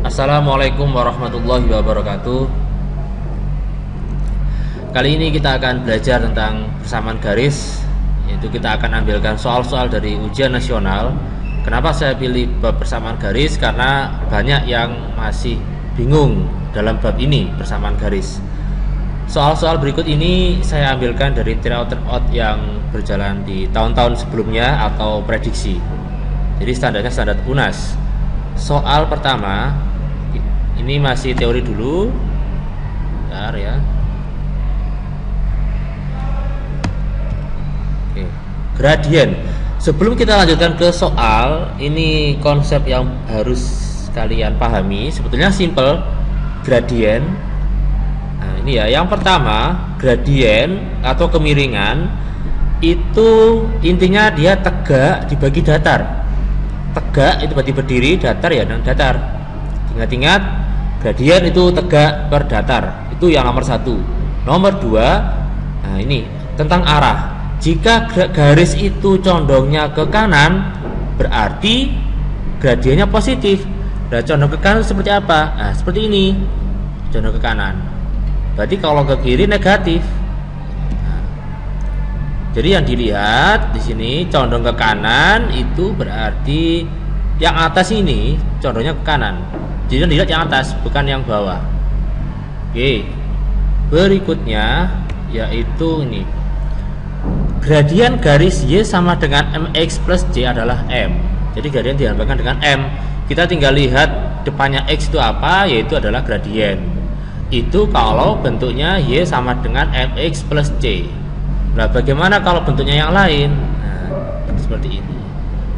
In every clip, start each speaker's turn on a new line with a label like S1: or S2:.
S1: Assalamualaikum warahmatullahi wabarakatuh. Kali ini kita akan belajar tentang persamaan garis, yaitu kita akan ambilkan soal-soal dari ujian nasional. Kenapa saya pilih bab persamaan garis? Karena banyak yang masih bingung dalam bab ini, persamaan garis. Soal-soal berikut ini saya ambilkan dari turnout yang berjalan di tahun-tahun sebelumnya atau prediksi. Jadi standarnya standar UNAS. Soal pertama, ini masih teori dulu. Bentar ya. Oke. Gradien. Sebelum kita lanjutkan ke soal, ini konsep yang harus kalian pahami. Sebetulnya simple. Gradien. Nah, ini ya. Yang pertama, gradien atau kemiringan itu intinya dia tegak dibagi datar. Tegak itu berarti berdiri, datar ya, dan datar. Ingat-ingat, gradien itu tegak per datar. Itu yang nomor satu. Nomor dua, nah ini tentang arah. Jika garis itu condongnya ke kanan, berarti gradiennya positif. Nah, condong ke kanan seperti apa? Nah, seperti ini. Condong ke kanan. Berarti kalau ke kiri negatif. Nah, jadi yang dilihat di sini condong ke kanan itu berarti yang atas ini condongnya ke kanan. Jadi yang dilihat yang atas, bukan yang bawah. Oke. Berikutnya yaitu ini. Gradien garis Y sama dengan MX plus J adalah M. Jadi gradien dilambangkan dengan M. Kita tinggal lihat depannya X itu apa, yaitu adalah gradien. Itu kalau bentuknya Y sama dengan MX plus J. Nah, bagaimana kalau bentuknya yang lain? Nah, seperti ini.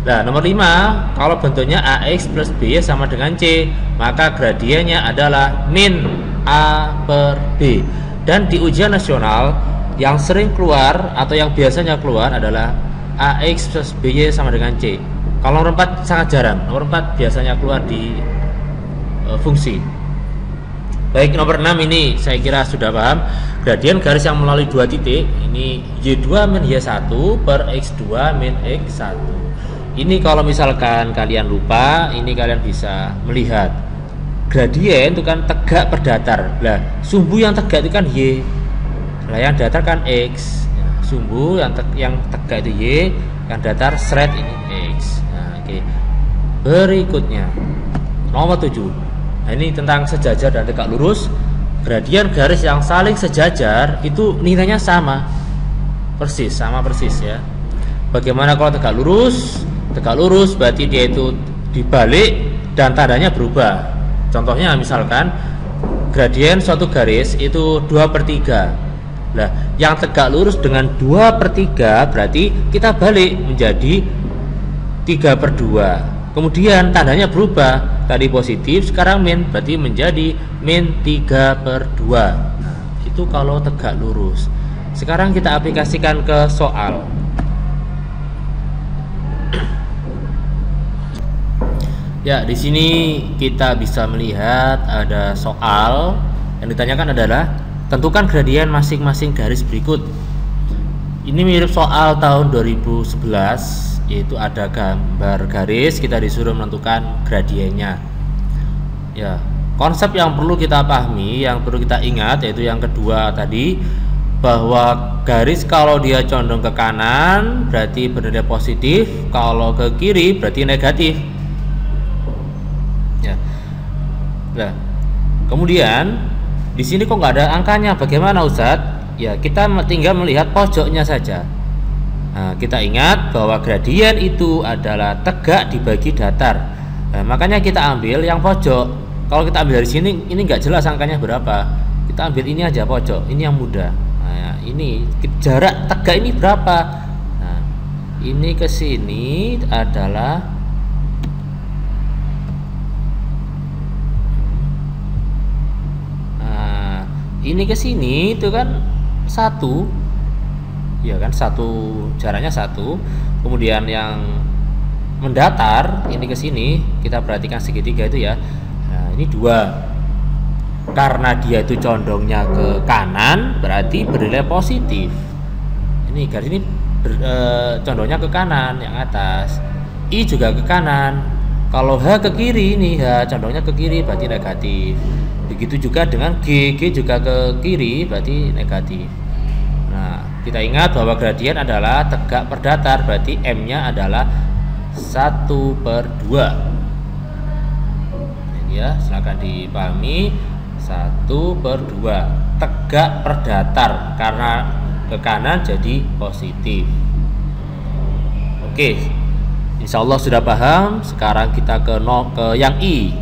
S1: Nah, nomor 5, kalau bentuknya AX plus B sama dengan C, maka gradiennya adalah min A per B. Dan di ujian nasional yang sering keluar atau yang biasanya keluar adalah AX plus BY sama dengan C. Kalau nomor 4 sangat jarang. Nomor 4 biasanya keluar di fungsi. Baik, nomor 6 ini saya kira sudah paham. Gradien garis yang melalui dua titik, ini Y2 min Y1 per X2 min X1. Ini kalau misalkan kalian lupa, ini kalian bisa melihat gradien itu kan tegak per datar. Nah, sumbu yang tegak itu kan Y. Nah, yang datar kan X. Nah, sumbu yang tegak itu Y, yang datar seret ini X. Nah, oke. Berikutnya nomor 7. Nah, ini tentang sejajar dan tegak lurus. Gradien garis yang saling sejajar itu nilainya sama. Sama persis ya. Bagaimana kalau tegak lurus? Tegak lurus berarti dia itu dibalik dan tandanya berubah. Contohnya misalkan gradien suatu garis itu 2/3. Nah, yang tegak lurus dengan 2/3 berarti kita balik menjadi 3/2. Kemudian tandanya berubah. Tadi positif, sekarang min, berarti menjadi min 3/2. Nah, itu kalau tegak lurus. Sekarang kita aplikasikan ke soal. Ya, di sini kita bisa melihat ada soal yang ditanyakan adalah tentukan gradien masing-masing garis berikut. Ini mirip soal tahun 2011, yaitu ada gambar garis, kita disuruh menentukan gradiennya. Ya, konsep yang perlu kita pahami, yang perlu kita ingat yaitu yang kedua tadi, bahwa garis kalau dia condong ke kanan berarti bernilai positif, kalau ke kiri berarti negatif. Nah, kemudian di sini kok nggak ada angkanya? Bagaimana Ustadz? Ya, kita tinggal melihat pojoknya saja. Nah, kita ingat bahwa gradien itu adalah tegak dibagi datar. Nah, makanya kita ambil yang pojok. Kalau kita ambil dari sini, ini nggak jelas angkanya berapa. Kita ambil ini aja pojok. Ini yang mudah. Nah, ini jarak tegak ini berapa? Nah, ini ke sini adalah ini ke sini itu kan 1, ya kan, 1 jaraknya 1. Kemudian yang mendatar ini ke sini, kita perhatikan segitiga itu ya. Nah, ini 2. Karena dia itu condongnya ke kanan, berarti bernilai positif. Ini garis ini condongnya ke kanan yang atas. I juga ke kanan. Kalau H ke kiri, ini H condongnya ke kiri berarti negatif. Begitu juga dengan G juga ke kiri berarti negatif. Nah, kita ingat bahwa gradien adalah tegak per datar, berarti M-nya adalah 1/2. Ini ya, silakan dipahami, 1/2 tegak per datar, karena ke kanan jadi positif. Oke, insya Allah sudah paham. Sekarang kita ke yang I.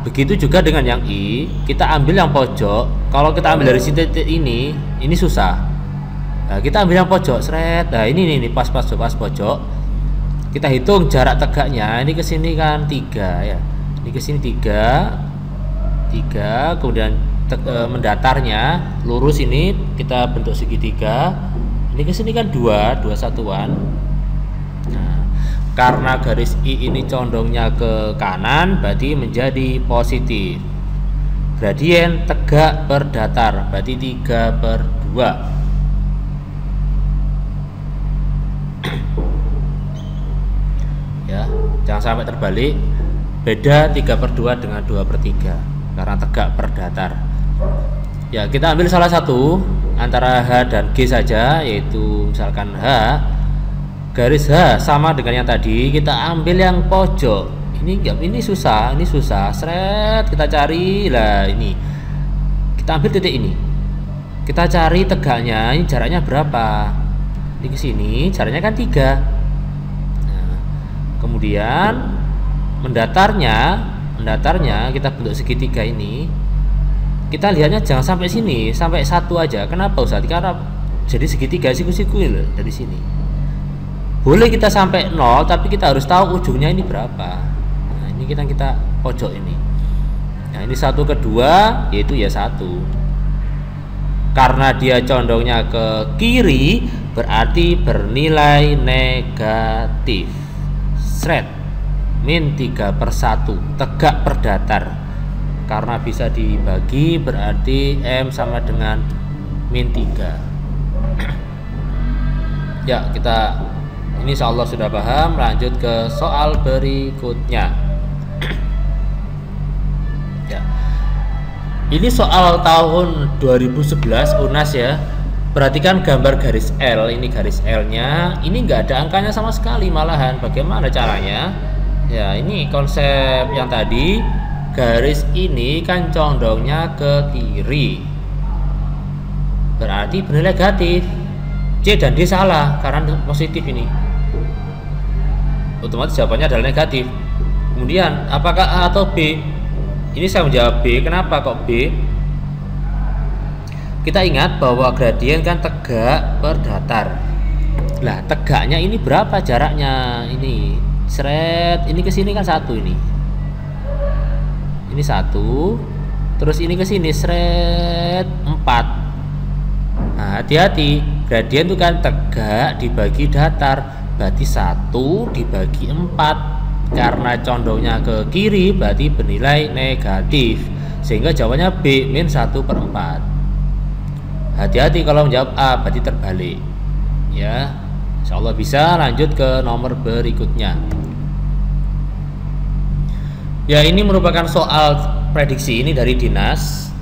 S1: Begitu juga dengan yang I, kita ambil yang pojok. Kalau kita ambil dari titik ini susah. Nah, kita ambil yang pojok, seret. Nah, ini pas pojok. Kita hitung jarak tegaknya. Ini ke sini kan 3 ya. Ini ke sini 3. Kemudian mendatarnya lurus ini kita bentuk segitiga. Ini ke sini kan 2 satuan. Nah, karena garis I ini condongnya ke kanan, berarti menjadi positif. Gradien tegak per datar, berarti 3/2. Ya, jangan sampai terbalik. Beda 3/2 dengan 2/3 karena tegak per datar. Ya, kita ambil salah satu antara H dan G saja, yaitu misalkan H. Garis H sama dengan yang tadi, kita ambil yang pojok. Ini susah, seret, kita cari lah. Ini kita ambil titik ini, kita cari tegaknya. Ini jaraknya berapa? Ini ke sini jaraknya kan 3. Nah, kemudian mendatarnya kita bentuk segitiga ini. Kita lihatnya jangan sampai sini, sampai 1 aja. Kenapa Ustaz? Karena jadi segitiga siku-siku dari sini. Boleh kita sampai 0, tapi kita harus tahu ujungnya ini berapa. Nah, ini kita pojok ini. Nah, ini 1/2, yaitu ya 1. Karena dia condongnya ke kiri, berarti bernilai negatif. Sret. Min 3/1, tegak per datar. Karena bisa dibagi, berarti M sama dengan min 3. Ya, ini insya Allah sudah paham. Lanjut ke soal berikutnya. Ya, ini soal tahun 2011 UNAS ya. Perhatikan gambar garis L. Ini garis L-nya. Ini nggak ada angkanya sama sekali malahan. Bagaimana caranya? Ya, ini konsep yang tadi. Garis ini kan condongnya ke kiri, berarti bernilai negatif. C dan D salah karena positif ini. Otomatis jawabannya adalah negatif. Kemudian apakah A atau B? Ini saya menjawab B. Kenapa kok B? Kita ingat bahwa gradien kan tegak per datar. Lah, tegaknya ini berapa jaraknya? Ini seret, ini ke sini kan 1 ini. Ini 1. Terus ini ke sini seret 4. Nah, hati-hati. Gradien itu kan tegak dibagi datar, berarti 1 dibagi 4. Karena condongnya ke kiri, berarti bernilai negatif. Sehingga jawabannya B, min 1/4. Hati-hati kalau menjawab A, berarti terbalik. Ya, insya Allah bisa. Lanjut ke nomor berikutnya. Ya, ini merupakan soal prediksi, ini dari dinas.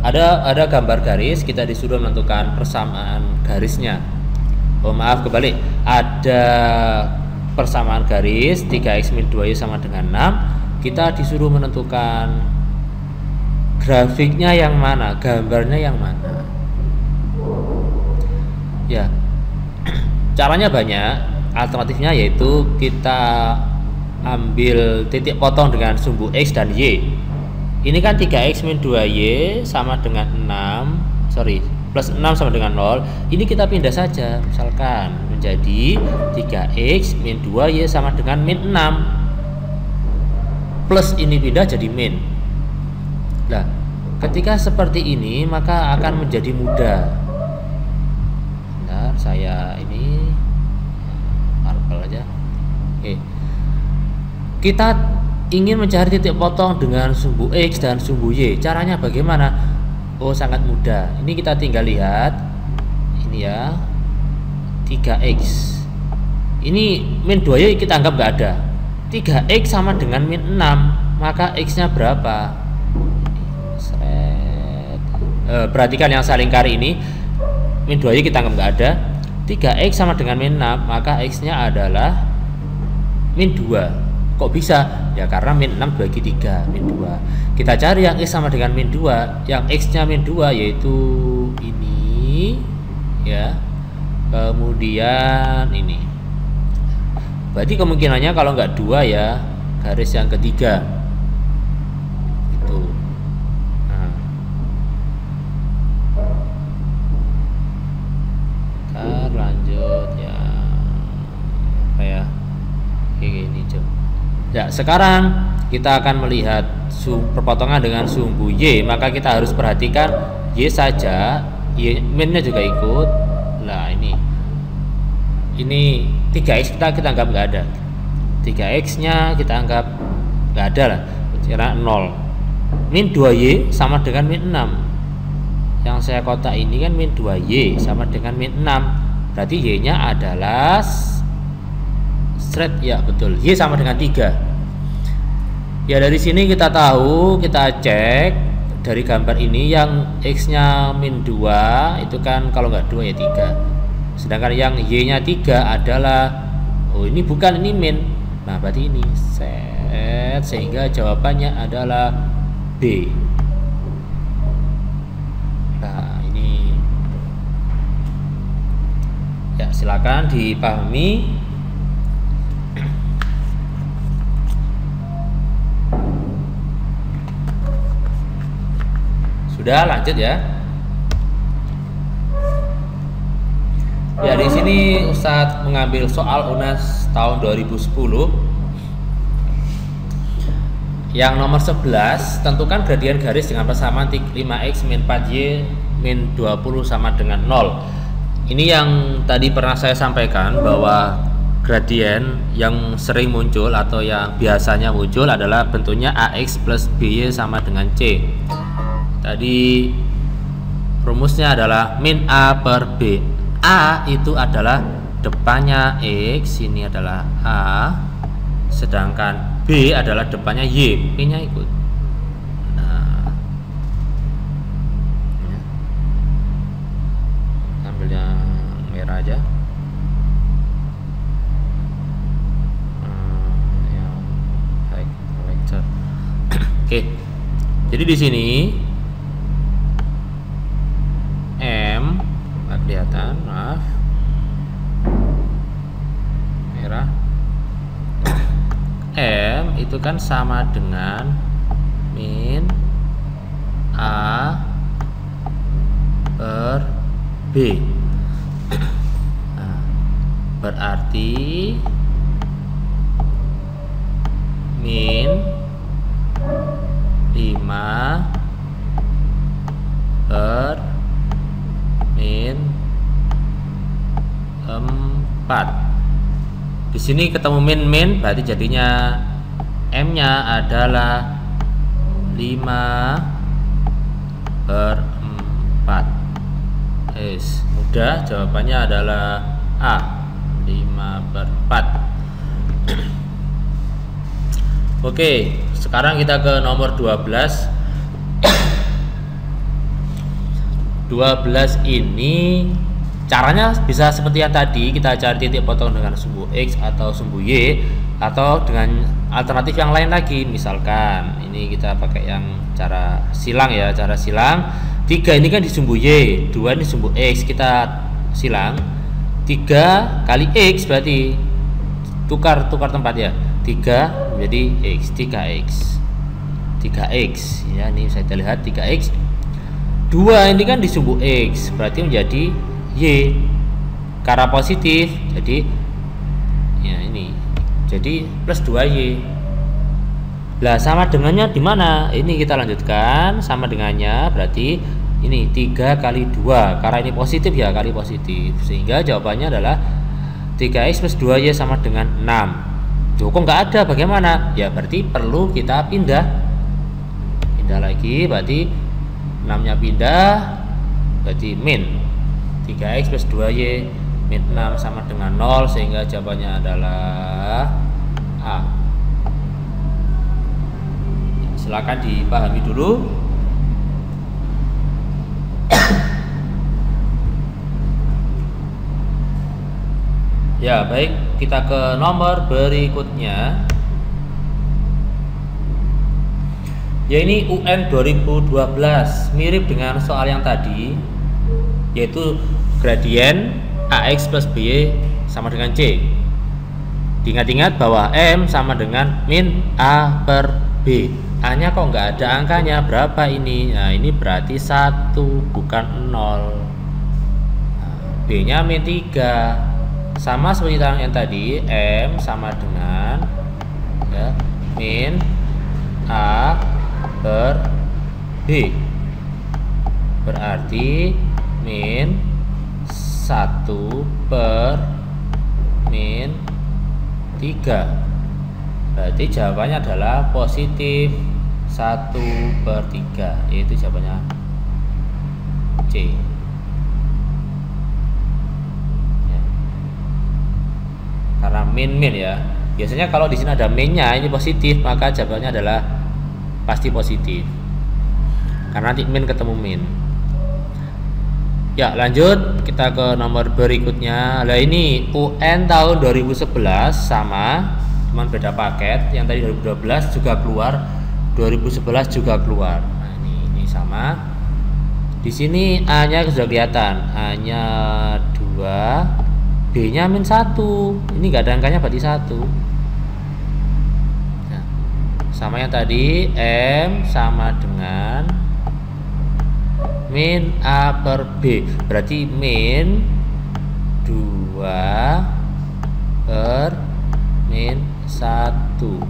S1: Ada gambar garis, kita disuruh menentukan persamaan garisnya. Oh maaf, kebalik. Ada persamaan garis 3x min 2y sama dengan 6. Kita disuruh menentukan grafiknya yang mana, gambarnya yang mana. Ya, caranya banyak. Alternatifnya yaitu kita ambil titik potong dengan sumbu X dan Y. Ini kan 3x min 2y sama dengan 6, plus 6 sama dengan 0. Ini kita pindah saja, misalkan menjadi 3x min 2y sama dengan min 6. Plus ini pindah jadi min. Nah, ketika seperti ini maka akan menjadi mudah. Bentar, saya ini marble aja. Oke. Kita ingin mencari titik potong dengan sumbu X dan sumbu Y. Caranya bagaimana? Oh, sangat mudah. Ini kita tinggal lihat. Ini ya, 3x Ini min 2y kita anggap nggak ada. 3x sama dengan min 6, maka x nya berapa? Perhatikan yang saya lingkari ini, min 2y kita anggap nggak ada. 3x sama dengan min 6, maka x nya adalah min 2. Kok bisa? Ya karena min 6 bagi 3, min 2. Kita cari yang x sama dengan min 2, yang x nya min 2 yaitu ini ya, kemudian ini. Berarti kemungkinannya kalau nggak 2 ya garis yang ketiga itu. Nah, kita lanjut ya, apa ya, kayak gini coba. Ya, sekarang kita akan melihat perpotongan dengan sumbu y, maka kita harus perhatikan y saja, y minnya juga ikut. Nah ini 3x kita anggap nggak ada, 3x nya kita anggap nggak ada lah, kira 0. Min 2y sama dengan min 6, yang saya kotak ini kan min 2y sama dengan min 6, berarti y nya adalah ya betul, y sama dengan 3. Ya dari sini kita tahu, kita cek dari gambar ini yang x nya min 2 itu kan kalau nggak 2 ya 3, sedangkan yang y nya 3 adalah, oh ini bukan, ini min. Nah berarti ini set, sehingga jawabannya adalah B. Nah ini ya, silakan dipahami. Sudah, lanjut ya. Ya di sini Ustadz mengambil soal UNAS tahun 2010 yang nomor 11. Tentukan gradien garis dengan persamaan 5x min 4y min 20 sama dengan 0. Ini yang tadi pernah saya sampaikan bahwa gradien yang sering muncul atau yang biasanya muncul adalah bentuknya ax plus by sama dengan c. Tadi rumusnya adalah min a per b. A itu adalah depannya x, ini adalah a, sedangkan b adalah depannya y, p nya ikut. Nah, ya. Ambil yang merah aja. Yang highlighter. Oke, jadi di sini M nggak kelihatan, maaf, merah. M itu kan sama dengan min A per B. Nah, berarti min 5 per min 4. Di sini ketemu min berarti jadinya M nya adalah 5 per 4. Mudah, jawabannya adalah A, 5 per 4. Oke, sekarang kita ke nomor 12. 12 ini caranya bisa seperti yang tadi, kita cari titik potong dengan sumbu X atau sumbu Y, atau dengan alternatif yang lain lagi. Misalkan ini kita pakai yang cara silang ya, cara silang. 3 ini kan di sumbu Y, 2 ini sumbu X, kita silang. 3 kali X berarti tukar tempat ya, 3 menjadi X, 3x ya, ini saya lihat 3x. 2 ini kan di sumbu X berarti menjadi Y, karena positif jadi ya ini jadi plus 2y. Lah sama dengannya di mana? Ini kita lanjutkan, sama dengannya berarti ini 3 kali 2, karena ini positif ya, kali positif, sehingga jawabannya adalah 3x plus 2y sama dengan 6. Kok nggak ada, bagaimana? Ya berarti perlu kita pindah lagi, berarti 6 nya pindah, berarti min 3x plus 2y min 6 sama dengan 0, sehingga jawabannya adalah A. Silakan dipahami dulu. Ya, baik, kita ke nomor berikutnya. Ya, ini UN 2012, mirip dengan soal yang tadi, yaitu gradien AX plus BY sama dengan C. Diingat-ingat bahwa M sama dengan min A per B. A nya kok nggak ada angkanya, berapa ini? Nah, ini berarti 1 bukan 0. B nya min 3. Sama seperti yang tadi, M sama dengan ya, min A per B, berarti min 1 per min 3. Berarti jawabannya adalah positif 1 per 3, yaitu jawabannya C. Ya. Karena min ya. Biasanya kalau di sini ada minnya ini positif, maka jawabannya adalah pasti positif. Karena nanti min ketemu min. Ya, lanjut kita ke nomor berikutnya. Nah, ini UN tahun 2011 sama, cuman beda paket. Yang tadi 2012 juga keluar, 2011 juga keluar. Nah, ini sama. Di sini A-nya sudah kelihatan, A-nya 2, B-nya min 1. Ini enggak ada angkanya, berarti 1. Nah, sama yang tadi, M sama dengan min A per B, berarti min 2 per min 1.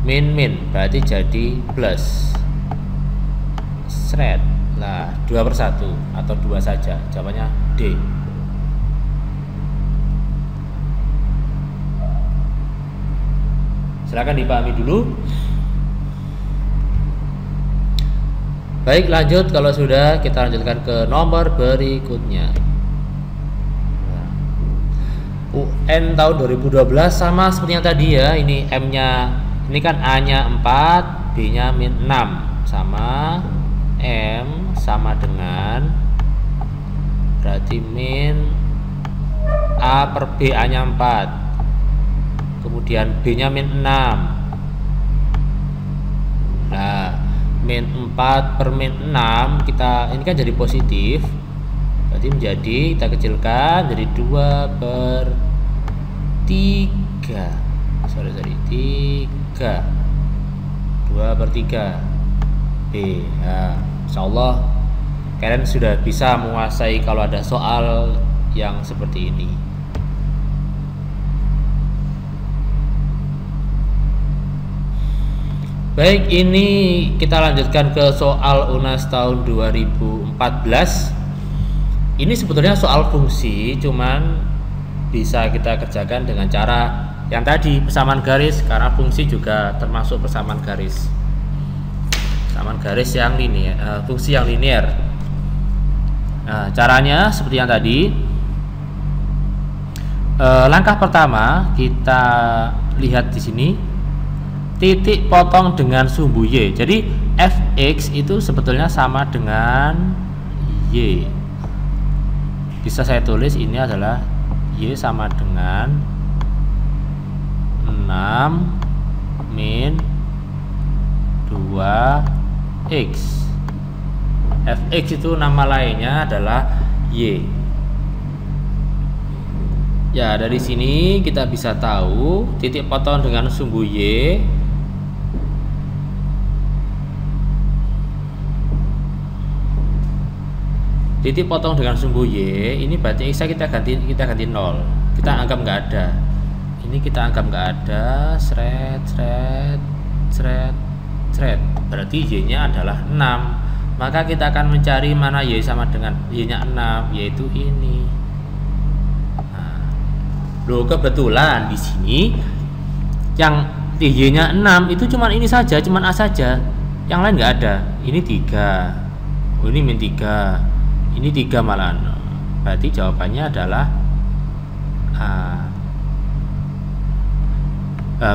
S1: Min berarti jadi plus. Seret. Nah, 2 per 1 atau 2 saja, jawabannya D. Silakan dipahami dulu. Baik, lanjut. Kalau sudah, kita lanjutkan ke nomor berikutnya. UN tahun 2012 sama seperti yang tadi ya. Ini M-nya, ini kan A-nya 4, B-nya min 6, sama M sama dengan, berarti min A per B, A-nya 4, kemudian B-nya min 6. Nah, min 4 per min 6, kita ini kan jadi positif, berarti menjadi, kita kecilkan jadi 2 per 3, 3, 2 per 3 B. Nah, insyaallah kalian sudah bisa menguasai kalau ada soal yang seperti ini. Baik, ini kita lanjutkan ke soal UNAS tahun 2014. Ini sebetulnya soal fungsi, cuman bisa kita kerjakan dengan cara yang tadi, persamaan garis, karena fungsi juga termasuk persamaan garis. Persamaan garis yang linear, fungsi yang linear. Nah, caranya seperti yang tadi. Langkah pertama kita lihat di sini. Titik potong dengan sumbu Y. Jadi fx itu sebetulnya sama dengan Y. Bisa saya tulis ini adalah Y sama dengan 6 min 2x. Fx itu nama lainnya adalah Y. Ya, dari sini kita bisa tahu titik potong dengan sumbu Y titik potong dengan sumbu Y ini berarti X kita ganti 0. Kita anggap nggak ada. Ini kita anggap nggak ada. Seret. Berarti Y-nya adalah 6. Maka kita akan mencari mana Y sama dengan Y-nya 6, yaitu ini. Nah, loh, kebetulan di sini yang Y-nya 6 itu cuma ini saja, cuma A saja. Yang lain nggak ada. Ini 3. Oh, ini min 3. Ini 3 malahan. Berarti jawabannya adalah Nah,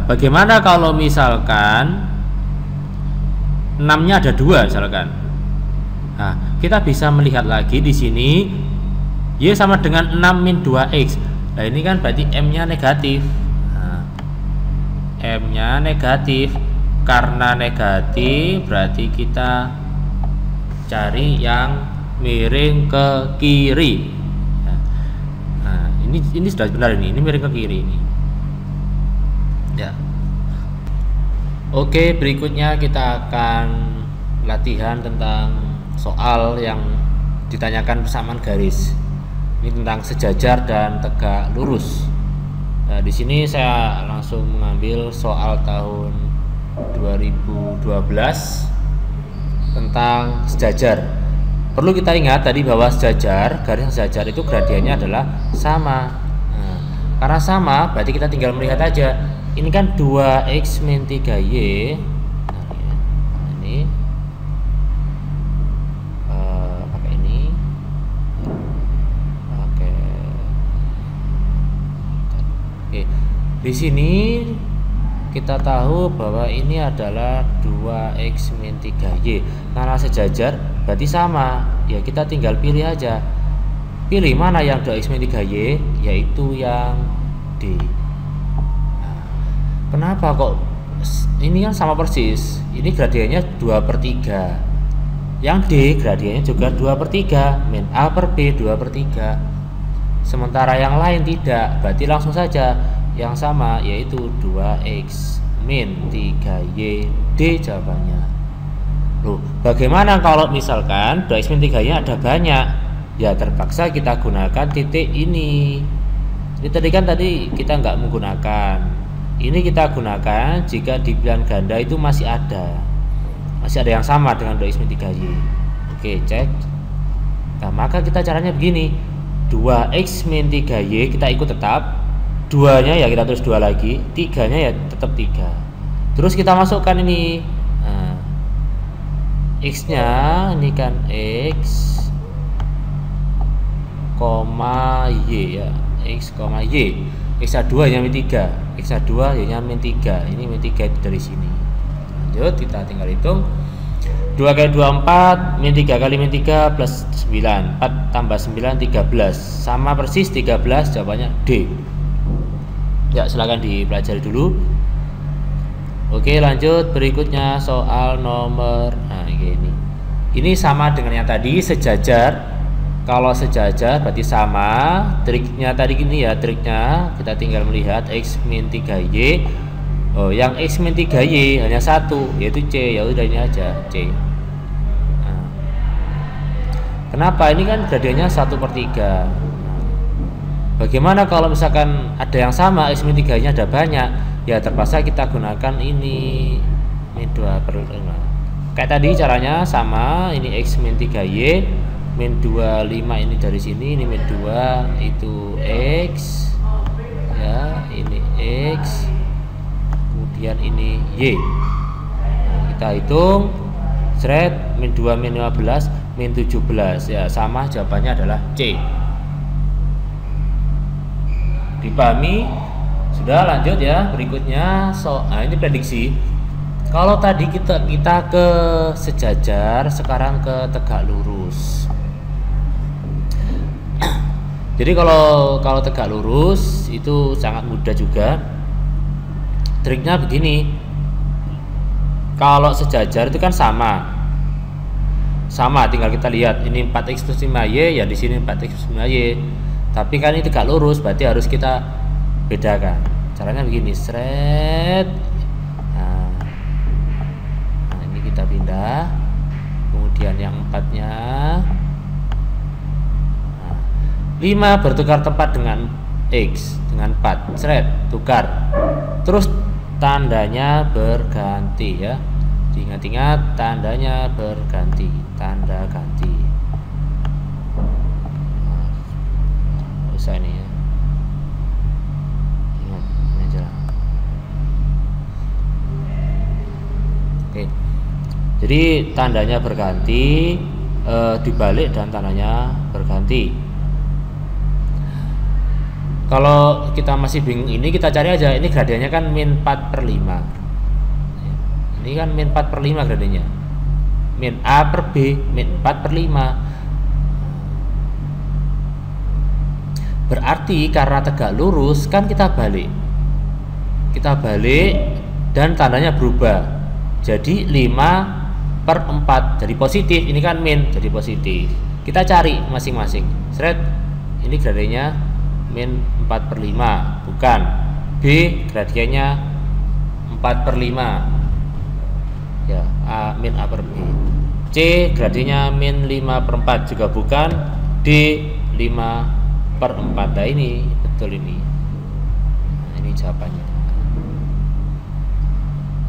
S1: bagaimana kalau misalkan 6-nya ada 2 misalkan. Nah, kita bisa melihat lagi di sini Y sama dengan 6 min 2X. Nah, ini kan berarti M-nya negatif. Nah, M-nya negatif. Karena negatif berarti kita cari yang miring ke kiri. Nah, ini sudah benar ini miring ke kiri ini. Ya. Oke, berikutnya kita akan latihan tentang soal yang ditanyakan persamaan garis. Ini tentang sejajar dan tegak lurus. Nah, di sini saya langsung mengambil soal tahun 2012 tentang sejajar. Perlu kita ingat tadi bahwa sejajar, garis sejajar itu gradiennya adalah sama. Nah, karena sama, berarti kita tinggal melihat aja. Ini kan 2x min 3y. Nah, ini pakai ini. Oke. Di sini kita tahu bahwa ini adalah 2x min 3y. Karena sejajar berarti sama. Ya kita tinggal pilih aja. Pilih mana yang 2x min 3y, yaitu yang D. Nah, kenapa kok ini kan sama persis? Ini gradiennya 2/3. Yang D gradiennya juga 2/3. Min A per B 2/3. Sementara yang lain tidak. Berarti langsung saja yang sama, yaitu 2x min 3y D jawabannya. Loh, bagaimana kalau misalkan 2x min 3y ada banyak? Ya terpaksa kita gunakan titik ini. Ini tadi kita nggak menggunakan. Ini kita gunakan jika di pilihan ganda itu masih ada yang sama dengan 2x min 3y. Oke, cek. Nah, maka kita caranya begini. 2x min 3y kita ikut tetap. 2-nya ya kita tulis 2 lagi, 3-nya ya tetap 3. Terus kita masukkan ini. Nah, X-nya ini kan X, Y ya. X, Y. X2 nya min 3. X2 nya min 3. Ini min 3 itu dari sini. Lanjut kita tinggal hitung. 2 kali 2 4, min 3 kali min 3 plus 9. 4 tambah 9 13. Sama persis 13, jawabannya D. Ya, silakan dipelajari dulu. Oke, lanjut berikutnya soal nomor ini. Ini sama dengan yang tadi, sejajar. Kalau sejajar berarti sama. Triknya tadi gini ya, triknya kita tinggal melihat x min 3y. Oh, yang x min 3y hanya satu, yaitu C. Ya udah ini aja, C. Nah, kenapa? Ini kan gradiennya 1/3. Bagaimana kalau misalkan ada yang sama, x min 3-nya ada banyak? Ya terpaksa kita gunakan ini min 2/5. Kayak tadi caranya sama, ini x min 3y, min 25 ini dari sini, ini min 2 itu x. Ya, ini x. Kemudian ini y. Nah, kita hitung. Seret, min 2 min 15, min 17. Ya, sama, jawabannya adalah C. Dipahami? Sudah, lanjut ya. Berikutnya soal ini prediksi. Kalau tadi kita ke sejajar, sekarang ke tegak lurus. Jadi kalau tegak lurus itu sangat mudah juga. Triknya begini. Kalau sejajar itu kan sama, tinggal kita lihat ini 4x plus 5y, ya di sini 4x plus 5y. Tapi kan ini tegak lurus, berarti harus kita bedakan. Caranya begini, seret. Nah, ini kita pindah. Kemudian yang 4-nya. Nah, 5 bertukar tempat dengan X, dengan 4. Seret, tukar. Terus tandanya berganti ya. Diingat-ingat, tandanya berganti. Tanda ganti. Ini ya. Ingat ini aja. Oke. Jadi tandanya berganti, dibalik dan tandanya berganti. Kalau kita masih bingung ini, kita cari aja, ini gradiennya kan min 4/5. Ini kan min 4/5 gradiennya, min A per B min 4/5. Berarti karena tegak lurus kan kita balik dan tandanya berubah jadi 5/4 jadi positif. Ini kan min jadi positif. Kita cari masing-masing. Ini gradiennya min 4/5, bukan. B gradiennya 4/5 ya, min A per B. C gradiennya min 5/4 juga bukan. D 5/4. Nah ini betul ini. Nah, ini jawabannya.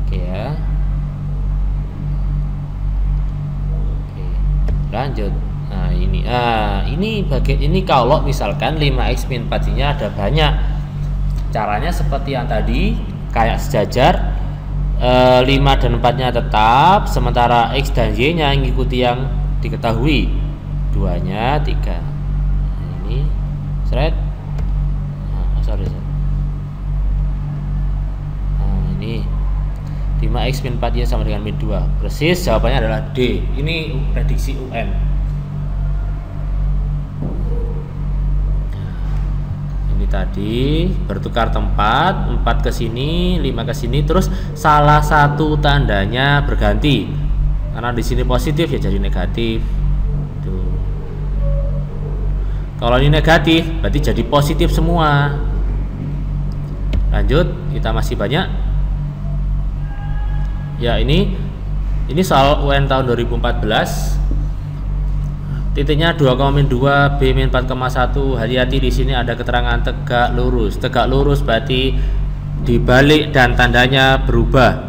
S1: Oke ya. Oke, lanjut. Nah ini bagian ini kalau misalkan 5x min 4 nya ada banyak. Caranya seperti yang tadi, kayak sejajar. 5 dan 4 nya tetap, sementara x dan y nya mengikuti yang diketahui. 2 nya 3. Nah, ini ini 5x min 4 y sama dengan min 2. Persis jawabannya adalah D. Ini prediksi UN. Ini tadi bertukar tempat, 4 ke sini, 5 ke sini, terus salah satu tandanya berganti. Karena di sini positif ya jadi negatif. Tuh. Kalau ini negatif berarti jadi positif semua. Lanjut, kita masih banyak. Ya, ini soal UN tahun 2014. Titiknya 2,2, B min 4,1. Hati-hati di sini ada keterangan tegak lurus. Tegak lurus berarti dibalik dan tandanya berubah.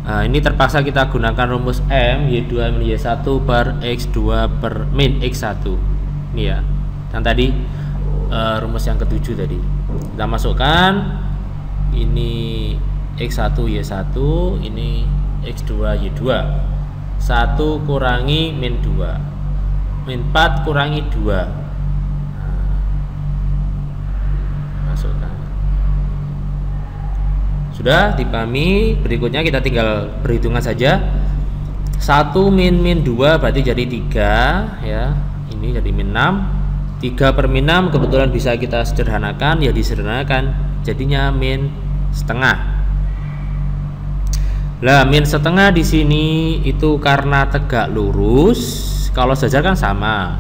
S1: Nah, ini terpaksa kita gunakan rumus M Y2 min Y1 per X2 per min X1. Ini ya. Yang tadi rumus yang ketujuh tadi. Kita masukkan ini X1 Y1, ini X2 Y2. 1 kurangi min 2. Min 4 kurangi 2. Masukkan. Sudah dipahami. Berikutnya kita tinggal perhitungan saja. 1 min 2 berarti jadi 3 ya. Ini jadi min 6. 3 per min 6 kebetulan bisa kita sederhanakan, ya disederhanakan. Jadinya min setengah. Lah min setengah di sini itu karena tegak lurus. Kalau sejajar kan sama.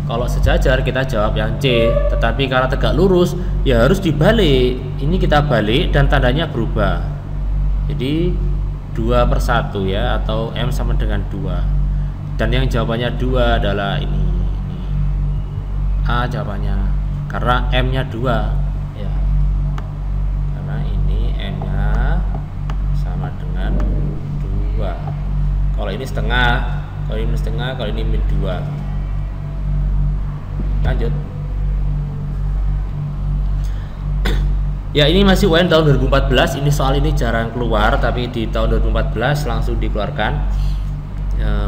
S1: Kalau sejajar kita jawab yang C. Tetapi karena tegak lurus ya harus dibalik. Ini kita balik dan tandanya berubah. Jadi 2/1 ya, atau M sama dengan 2. Dan yang jawabannya 2 adalah ini. A jawabannya. Karena M nya 2 ya. Karena ini M nya sama dengan 2. Kalau ini setengah, kalau ini setengah, kalau ini min 2. Lanjut. Ya, ini masih UN tahun 2014. Ini soal ini jarang keluar, tapi di tahun 2014 langsung dikeluarkan.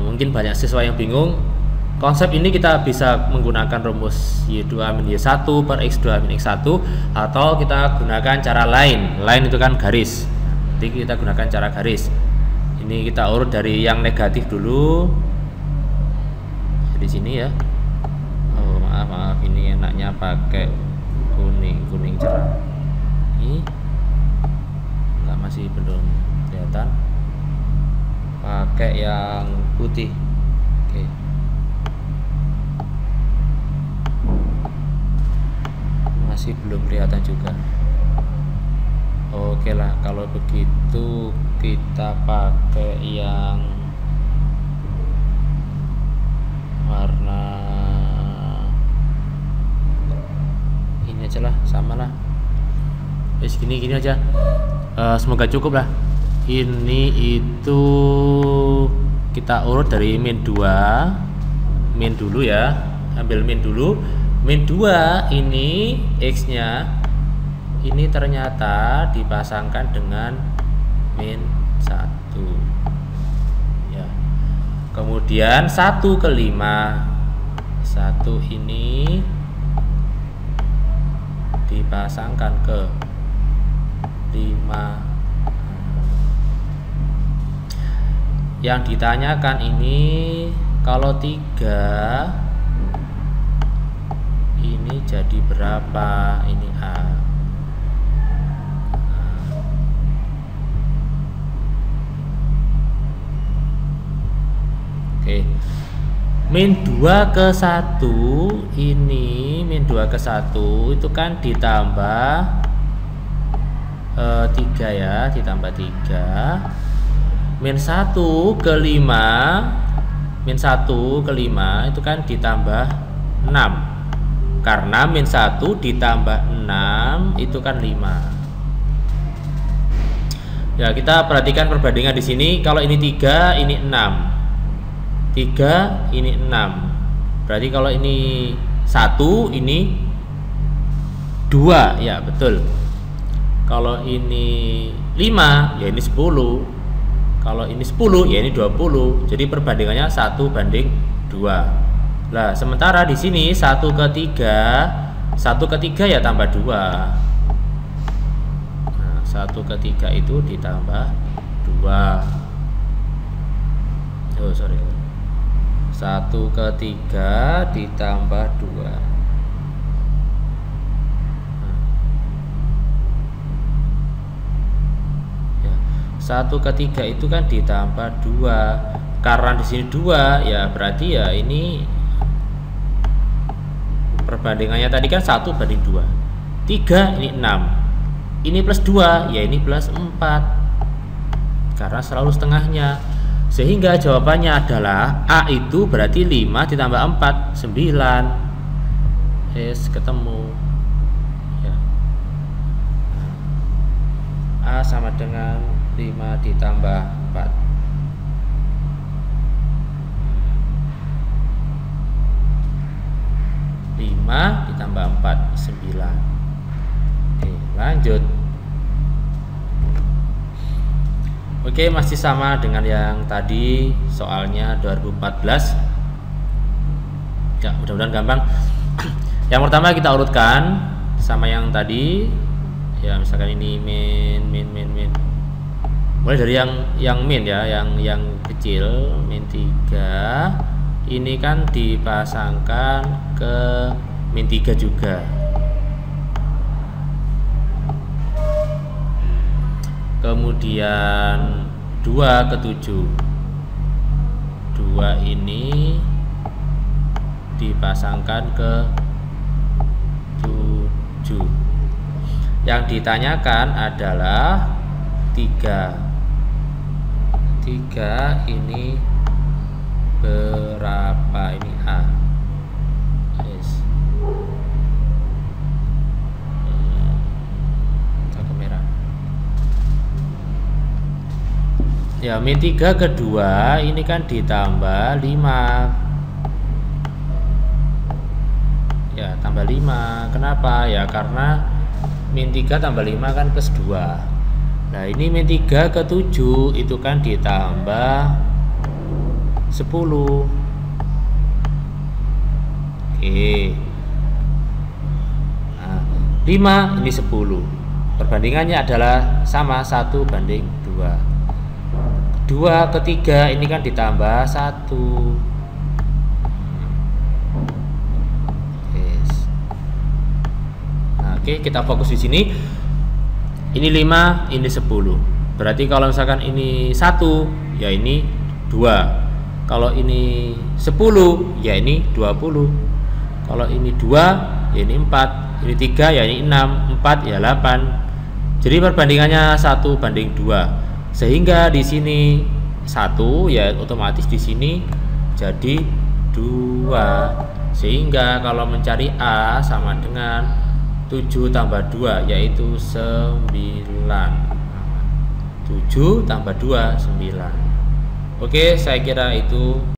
S1: Mungkin banyak siswa yang bingung. Konsep ini kita bisa menggunakan rumus Y2 min Y1 per X2 min X1, atau kita gunakan cara lain. Lain itu kan garis. Jadi kita gunakan cara garis. Ini kita urut dari yang negatif dulu. Di sini ya. Oh, maaf, ini enaknya pakai kuning cerah. Ini enggak, masih belum kelihatan. Pakai yang putih. Oke. Masih belum kelihatan juga. Oke lah, kalau begitu kita pakai yang warna ini aja lah, sama lah. Gini aja. Semoga cukup lah. Ini itu kita urut dari min 2. Min dulu ya. Ambil min dulu. Min 2 ini X nya ini ternyata dipasangkan dengan min 1 ya. Kemudian 1/5. 1 ini dipasangkan ke 5. Yang ditanyakan ini kalau 3 ini jadi berapa? Ini A. Oke. Min 2 ke 1 ini, min 2 ke 1 itu kan ditambah 3 ya, ditambah 3. Min 1 ke 5, min 1 ke 5 itu kan ditambah 6. Karena min 1 ditambah 6 itu kan 5. Ya, kita perhatikan perbandingan di sini. Kalau ini 3, ini 6. 3, ini 6. Berarti kalau ini 1, ini 2. Ya, betul. Kalau ini 5, ya ini 10. Kalau ini 10, ya ini 20. Jadi perbandingannya 1 banding 2. Lah, sementara di sini 1 ke 3, 1 ke 3 ya tambah 2. Nah, 1 ke 3 itu ditambah 2. Oh, sorry. 1 ke 3 ditambah 2. Ya, 1 ke 3 itu kan ditambah 2. Karena di sini 2, ya berarti ya ini perbandingannya tadi kan 1 banding 2. 3 ini 6. Ini plus 2, ya ini plus 4. Karena selalu setengahnya. Sehingga jawabannya adalah A itu berarti 5 ditambah 4, 9. Yes, ketemu ya. A sama dengan 5 ditambah 4. Ditambah 4, 9. Oke, lanjut. Oke, masih sama dengan yang tadi soalnya 2014. Ya, mudah-mudahan gampang. Yang pertama kita urutkan sama yang tadi. Ya, misalkan ini min. Mulai dari yang min ya, yang kecil, min 3. Ini kan dipasangkan ke min 3 juga. Kemudian 2 ke 7. 2 ini dipasangkan ke 7. Yang ditanyakan adalah 3. 3 ini berapa? Ini A. Yes. Ya, min 3 ke 2 ini kan ditambah 5. Ya, tambah 5. Kenapa? Ya karena min 3 tambah 5 kan plus 2. Nah, ini min 3 ke 7 itu kan ditambah 10. Oke. Nah, 5 ini 10. Perbandingannya adalah sama 1 banding 2. 2 ke 3 ini kan ditambah 1. Yes. Nah, oke, kita fokus di sini. Ini 5, ini 10. Berarti kalau misalkan ini 1, ya ini 2. Kalau ini 10, ya ini 20. Kalau ini 2, ya ini 4. Ini 3, ya ini 6. 4, ya 8. Jadi perbandingannya 1 banding 2. Sehingga di sini 1, ya otomatis di sini jadi 2. Sehingga kalau mencari A sama dengan 7 tambah 2 yaitu 9. 7 tambah 2 9. Oke, saya kira itu